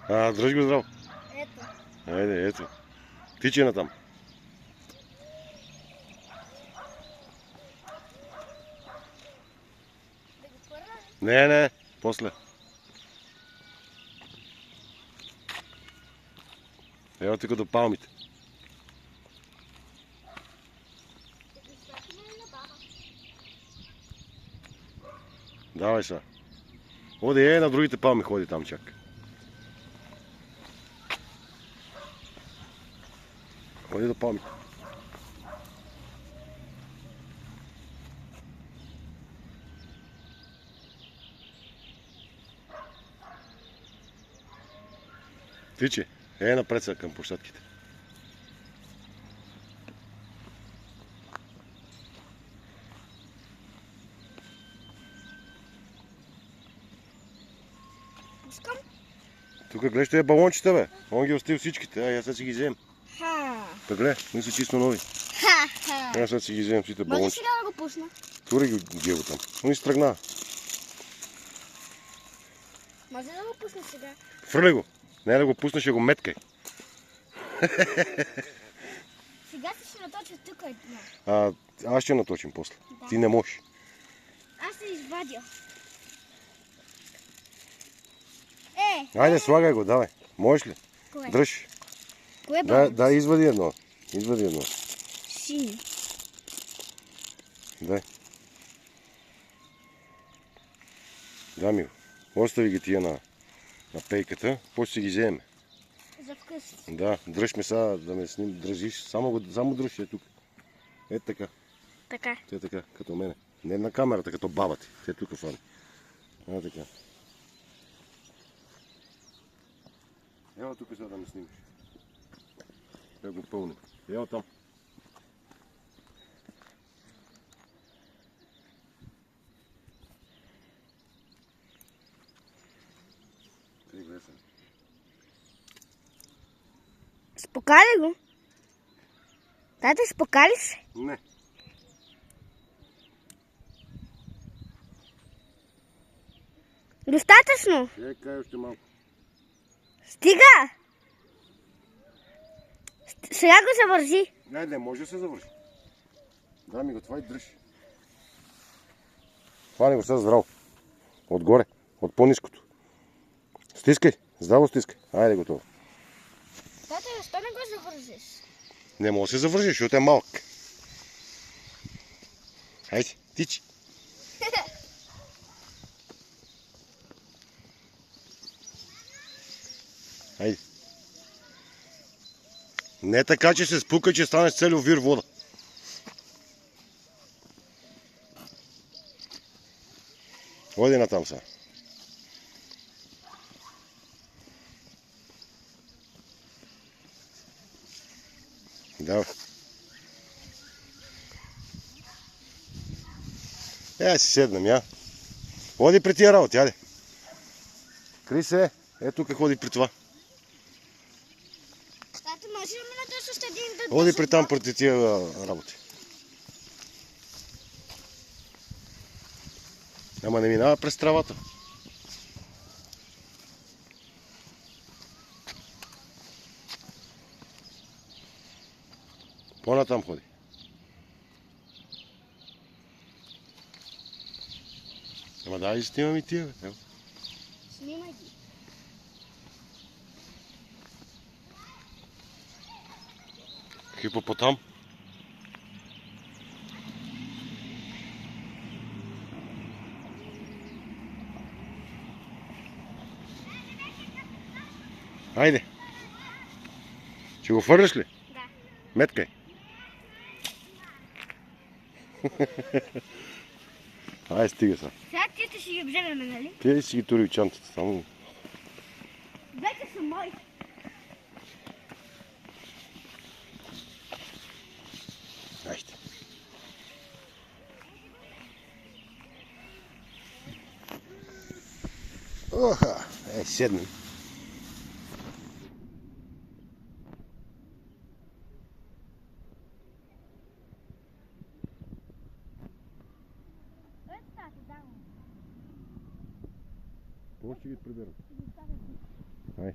Дръж го здраво. Ето. Айде, ето. Тичи натам. Да го пърна? Не, после. Ево тук до палмите. Да го изпратим ли на баба? Давай сега. Оди, на другите палми ходи там чак. Ходи до палмите. Тичи. Напред сега към площадките. Пускам? Тук гледаш тези балончета, бе. Он ги остил всичките. Я сега си ги взем. Ха. Та гледай, не са чисто нови. Ха. Я сега си ги взем всичките Може балончета. сега да го пусна? Тури ги го там. Он изтръгна. Може да го пусна сега? Фърли го. Не да го пуснеш, ще го меткай. Сега ще наточа тук едно. Аз ще наточим после. Да. Ти не можеш. Аз се извадя. Айде, слагай го, давай. Можеш ли? Кое? Дръж. Кое баба? Да, извади едно. Извади едно. Сини. Дай. Да, мил. Остави ги тия на пейката, после си ги вземе. За вкъщи. Да, дръж ме сега, да ме дръжиш. Само дръж е тук. Ето така. Така. Те така, като мене. Не на камерата, като баба ти. Те тук фани. Така. Ево тук сега да ме снимаш. Да го пълним. Ево там. Тъй гледай сега. Спокали го. Тате, спокали се. Не. Достатъчно. Чекай още малко. Стига. Сега го завързи. Не, може да се завърши. Да ми го това и дръж. Хвани го сега здраво. Отгоре. От по-ниското. Стискай. Здраво стискай. Айде готово. Тате, защо не го завързиш? Не може да се завържиш, защото е малък. Хайде, тичи. Хайде. Не така, че се спука, че стане с цел вир вода. Ходи натам сега. Давай. Си седнем, я. Ходи при тия работи, айде. Крий се, тук ходи при това. Тате, може ли ме наточиш още един да... Ходи при там преди тия работи. Ама не минава през травата. По-натам ходи. Ама дай снимам и тия, бе. Снимай ги. Хипопотам. Айде. Ще го фърлиш ли? Да. Меткай. Айде, стига са. Сега ти ще ги вземем, нали? Ти си ги тури в чантата. Само... Вече са мои. Айде. Оха, седнем. Какво ще ги приберем? Ай.